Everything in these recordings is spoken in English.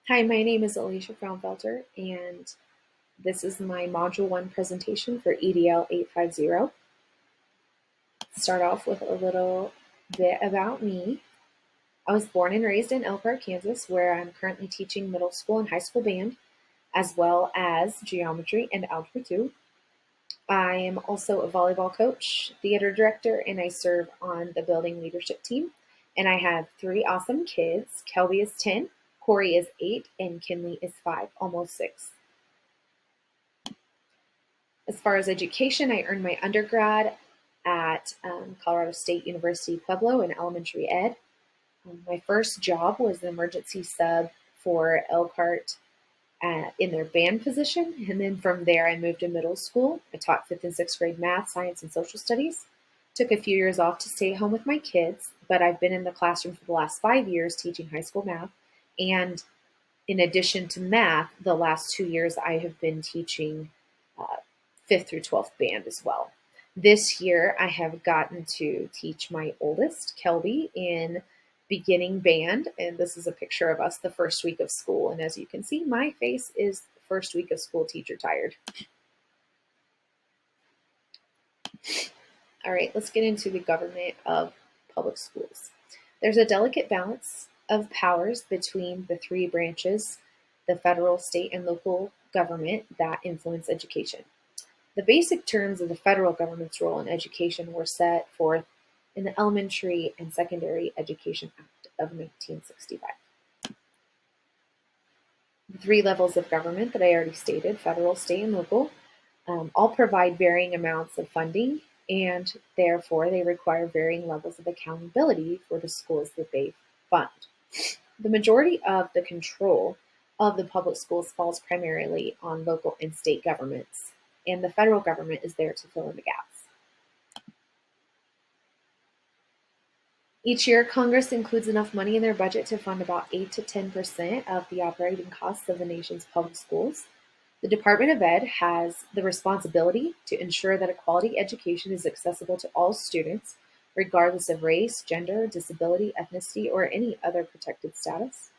Hi, my name is Alicia Frownfelter, and this is my Module 1 presentation for EDL 850. Start off with a little bit about me. I was born and raised in Elkhart, Kansas, where I'm currently teaching middle school and high school band, as well as geometry and algebra 2. I am also a volleyball coach, theater director, and I serve on the building leadership team. And I have three awesome kids. Kelby is 10, Corey is 8, and Kinley is 5, almost 6. As far as education, I earned my undergrad at Colorado State University Pueblo in elementary ed. My first job was an emergency sub for Elkhart in their band position. And then from there, I moved to middle school. I taught 5th and 6th grade math, science, and social studies. Took a few years off to stay home with my kids, but I've been in the classroom for the last 5 years teaching high school math. And in addition to math, the last 2 years I have been teaching 5th through 12th band as well. This year, I have gotten to teach my oldest, Kelby, in beginning band, and this is a picture of us the first week of school. And as you can see, my face is first week of school teacher tired. All right, let's get into the government of public schools. There's a delicate balance of powers between the three branches, the federal, state, and local government, that influence education. The basic terms of the federal government's role in education were set forth in the Elementary and Secondary Education Act of 1965. The three levels of government that I already stated, federal, state, and local, all provide varying amounts of funding, and therefore they require varying levels of accountability for the schools that they fund. The majority of the control of the public schools falls primarily on local and state governments, and the federal government is there to fill in the gaps. Each year, Congress includes enough money in their budget to fund about 8 to 10% of the operating costs of the nation's public schools. The Department of Ed has the responsibility to ensure that a quality education is accessible to all students, regardless of race, gender, disability, ethnicity, or any other protected status.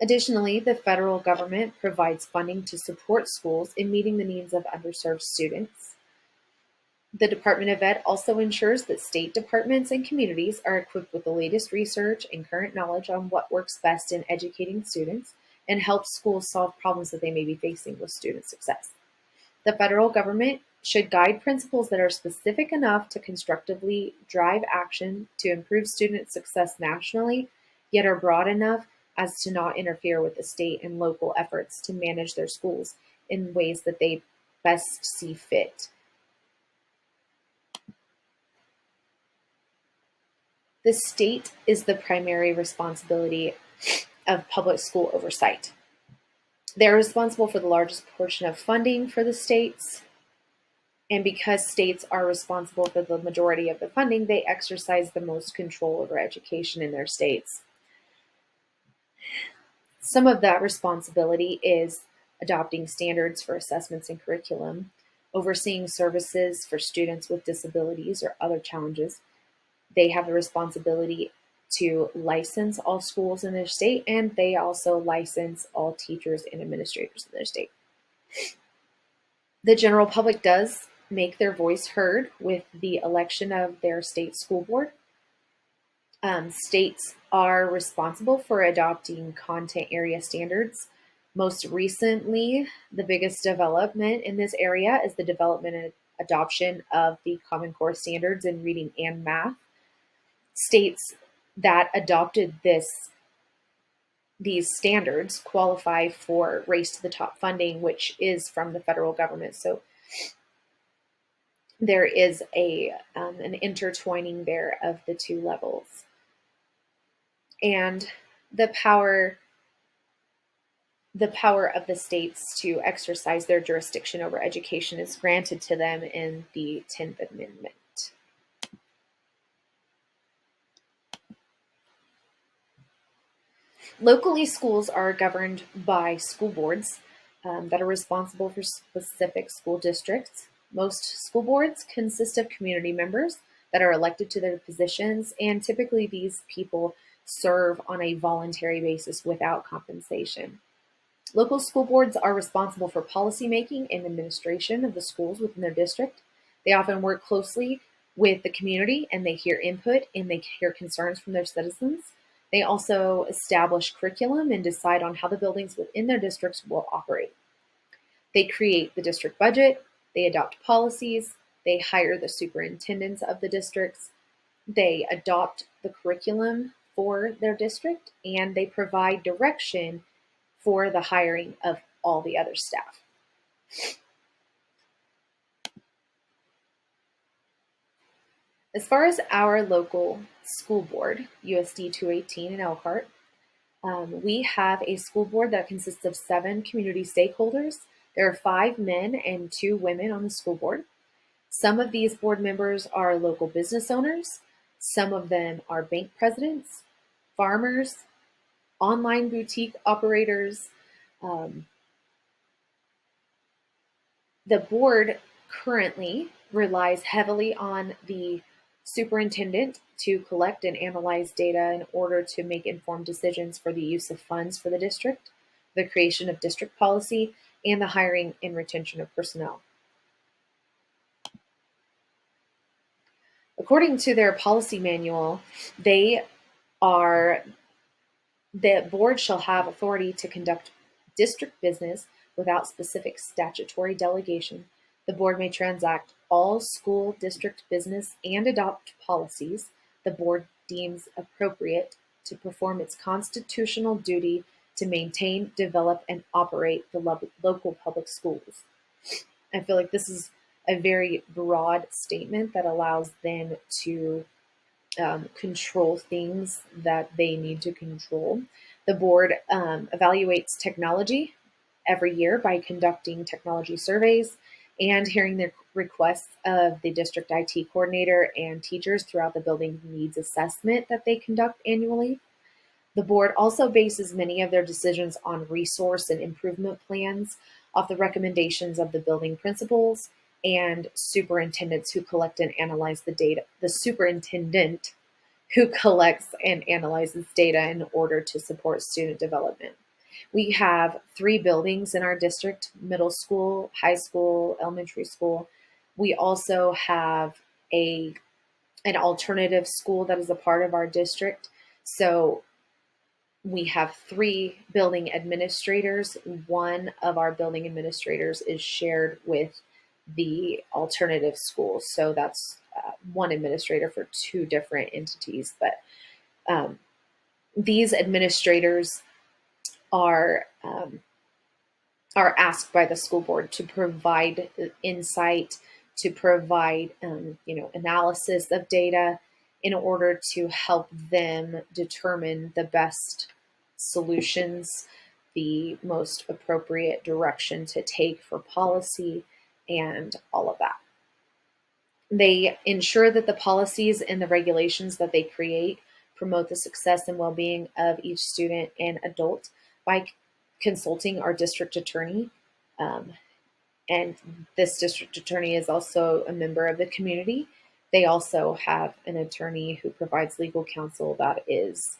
Additionally, the federal government provides funding to support schools in meeting the needs of underserved students. The Department of Ed also ensures that state departments and communities are equipped with the latest research and current knowledge on what works best in educating students and helps schools solve problems that they may be facing with student success. The federal government should guide principles that are specific enough to constructively drive action to improve student success nationally, yet are broad enough as to not interfere with the state and local efforts to manage their schools in ways that they best see fit. The state is the primary responsibility of public school oversight. They're responsible for the largest portion of funding for the states, and because states are responsible for the majority of the funding, they exercise the most control over education in their states. Some of that responsibility is adopting standards for assessments and curriculum, overseeing services for students with disabilities or other challenges. They have the responsibility to license all schools in their state, and they also license all teachers and administrators in their state. The general public does make their voice heard with the election of their state school board. States are responsible for adopting content area standards. Most recently, the biggest development in this area is the development and adoption of the Common Core standards in reading and math. States that adopted these standards qualify for Race to the Top funding, which is from the federal government. So there is an intertwining there of the two levels. And the power of the states to exercise their jurisdiction over education is granted to them in the 10th Amendment. Locally, schools are governed by school boards that are responsible for specific school districts. Most school boards consist of community members that are elected to their positions, and typically these people serve on a voluntary basis without compensation. Local school boards are responsible for policymaking and administration of the schools within their district. They often work closely with the community and they hear input and they hear concerns from their citizens. They also establish curriculum and decide on how the buildings within their districts will operate. They create the district budget, they adopt policies, they hire the superintendents of the districts, they adopt the curriculum for their district, and they provide direction for the hiring of all the other staff. As far as our local school board, USD 218 in Elkhart, we have a school board that consists of 7 community stakeholders. There are 5 men and 2 women on the school board. Some of these board members are local business owners. Some of them are bank presidents, farmers, online boutique operators. The board currently relies heavily on the superintendent to collect and analyze data in order to make informed decisions for the use of funds for the district, the creation of district policy, and the hiring and retention of personnel. According to their policy manual, the board shall have authority to conduct district business without specific statutory delegation. The board may transact all school district business and adopt policies the board deems appropriate to perform its constitutional duty to maintain, develop, and operate the local public schools. I feel like this is a very broad statement that allows them to control things that they need to control. The board evaluates technology every year by conducting technology surveys and hearing the requests of the district IT coordinator and teachers throughout the building needs assessment that they conduct annually. The board also bases many of their decisions on resource and improvement plans off the recommendations of the building principals and superintendents who collect and analyze the data. The superintendent who collects and analyzes data in order to support student development. We have 3 buildings in our district: middle school, high school, elementary school. We also have an alternative school that is a part of our district. So we have 3 building administrators. One of our building administrators is shared with the alternative school. So that's one administrator for 2 different entities. But these administrators are asked by the school board to provide insight, to provide analysis of data in order to help them determine the best solutions, the most appropriate direction to take for policy, and all of that. They ensure that the policies and the regulations that they create promote the success and well-being of each student and adult by consulting our district attorney. And this district attorney is also a member of the community. They also have an attorney who provides legal counsel that is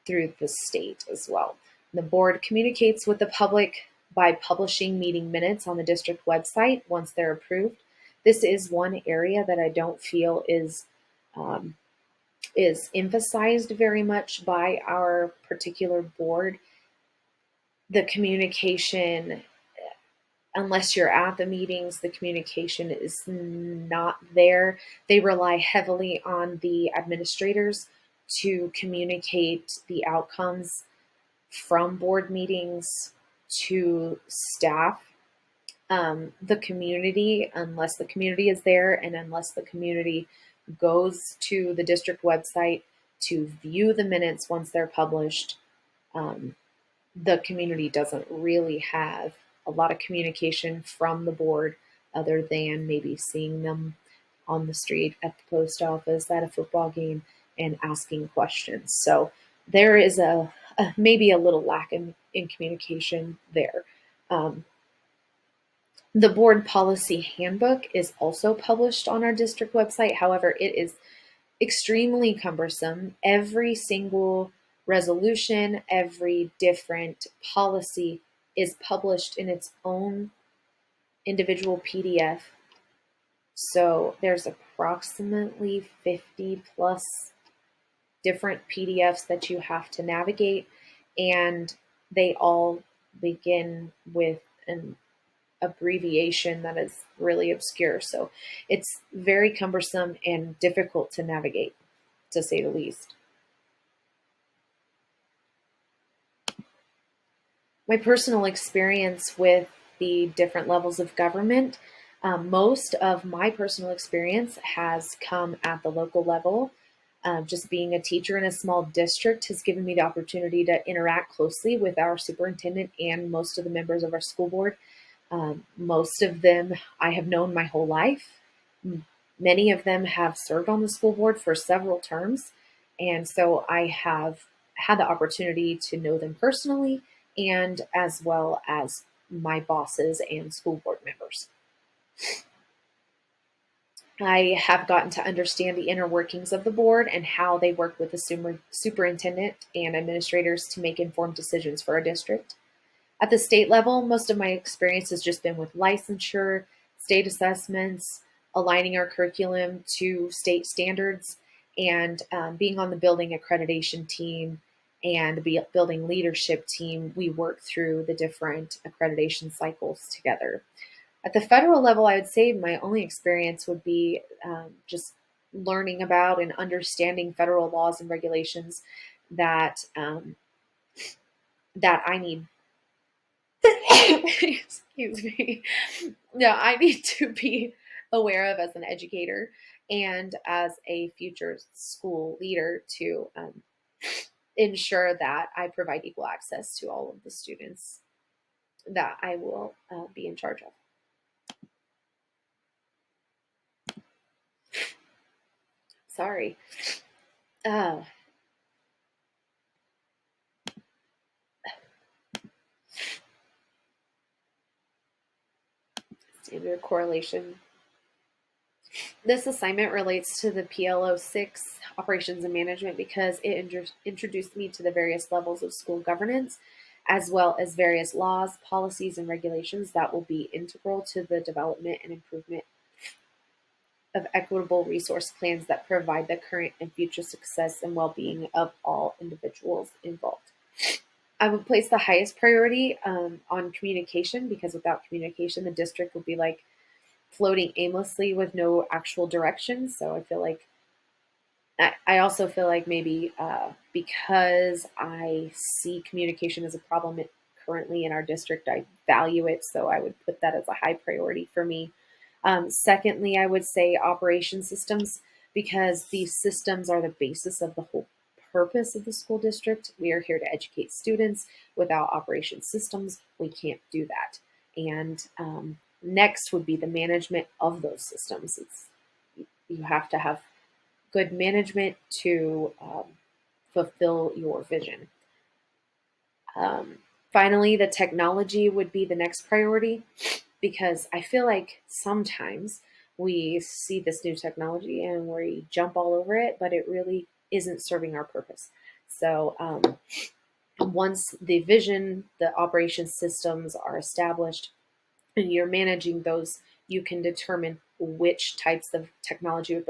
through the state as well. The board communicates with the public by publishing meeting minutes on the district website once they're approved. This is one area that I don't feel is emphasized very much by our particular board. The communication, unless you're at the meetings, the communication is not there. They rely heavily on the administrators to communicate the outcomes from board meetings to staff. The community, unless the community is there and unless the community goes to the district website to view the minutes once they're published, the community doesn't really have a lot of communication from the board other than maybe seeing them on the street, at the post office, at a football game, and asking questions. So there is maybe a little lack in communication there. The board policy handbook is also published on our district website. However, it is extremely cumbersome. Every single resolution, every different policy is published in its own individual PDF. So there's approximately 50 plus different PDFs that you have to navigate, and they all begin with an abbreviation that is really obscure. So it's very cumbersome and difficult to navigate, to say the least. My personal experience with the different levels of government, most of my personal experience has come at the local level. Just being a teacher in a small district has given me the opportunity to interact closely with our superintendent and most of the members of our school board. Most of them I have known my whole life. Many of them have served on the school board for several terms. And so I have had the opportunity to know them personally and as well as my bosses and school board members. I have gotten to understand the inner workings of the board and how they work with the superintendent and administrators to make informed decisions for our district. At the state level, most of my experience has just been with licensure, state assessments, aligning our curriculum to state standards, and being on the building accreditation team and the building leadership team. We work through the different accreditation cycles together. At the federal level, I would say my only experience would be just learning about and understanding federal laws and regulations that that I need. Excuse me. No, I need to be aware of as an educator and as a future school leader to ensure that I provide equal access to all of the students that I will be in charge of. Sorry. Uh, Standard correlation. This assignment relates to the PLO6 operations and management because it introduced me to the various levels of school governance, as well as various laws, policies, and regulations that will be integral to the development and improvement of equitable resource plans that provide the current and future success and well-being of all individuals involved. I would place the highest priority on communication because without communication, the district would be like floating aimlessly with no actual direction. So I feel like I also feel like maybe because I see communication as a problem currently in our district, I value it. So I would put that as a high priority for me. Secondly, I would say operation systems because these systems are the basis of the whole purpose of the school district. We are here to educate students. Without operation systems, we can't do that. And next would be the management of those systems. You have to have good management to fulfill your vision. Finally, the technology would be the next priority because I feel like sometimes we see this new technology and we jump all over it, but it really isn't serving our purpose. So once the vision, the operation systems are established, and you're managing those, you can determine which types of technology would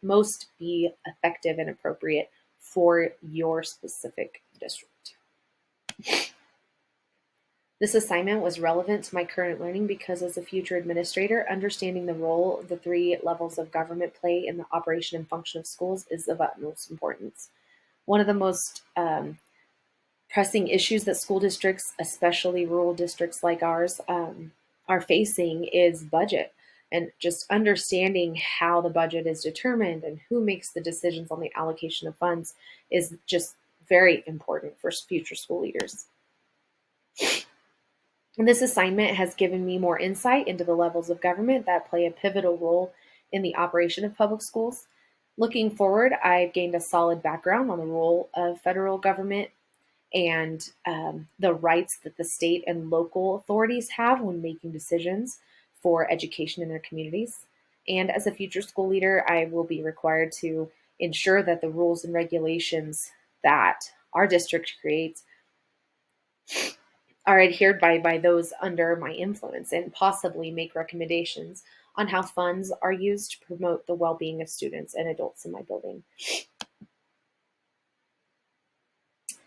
most be effective and appropriate for your specific district. This assignment was relevant to my current learning because as a future administrator, understanding the role the three levels of government play in the operation and function of schools is of utmost importance. One of the most pressing issues that school districts, especially rural districts like ours, are facing is budget and just understanding how the budget is determined and who makes the decisions on the allocation of funds is just very important for future school leaders. And this assignment has given me more insight into the levels of government that play a pivotal role in the operation of public schools. Looking forward, I've gained a solid background on the role of federal government and the rights that the state and local authorities have when making decisions for education in their communities. And as a future school leader, I will be required to ensure that the rules and regulations that our district creates are adhered by those under my influence, and possibly make recommendations on how funds are used to promote the well-being of students and adults in my building.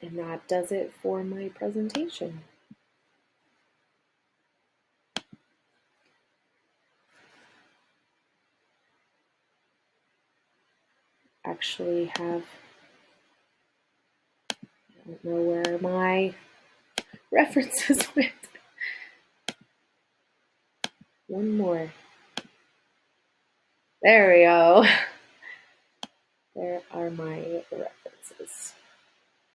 And that does it for my presentation. Actually have, I don't know where my references went. One more. There we go. There are my references.